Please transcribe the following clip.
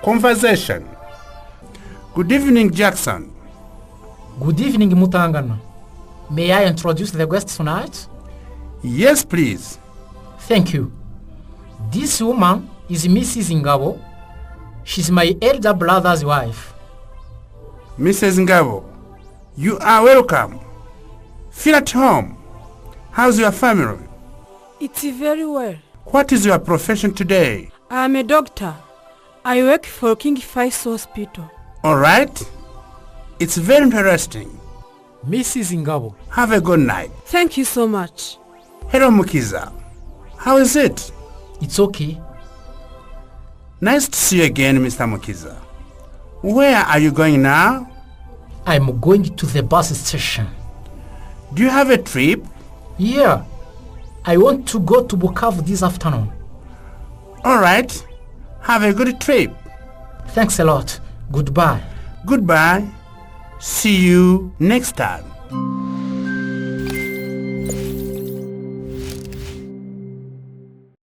Conversation. Good evening, Jackson. Good evening, Mutangana. May I introduce the guests tonight? Yes, please. Thank you. This woman is Mrs. Ngabo. She's my elder brother's wife. Mrs. Ngabo, you are welcome. Feel at home. How's your family? It's very well. What is your profession today? I'm a doctor. I work for King Faisal Hospital. All right. It's very interesting. Mrs. Ngabo. Have a good night. Thank you so much. Hello, Mukiza. How is it? It's okay. Nice to see you again, Mr. Mukiza. Where are you going now? I'm going to the bus station. Do you have a trip? Yeah. I want to go to Bukavu this afternoon. All right. Have a good trip. Thanks a lot. Goodbye. Goodbye. See you next time.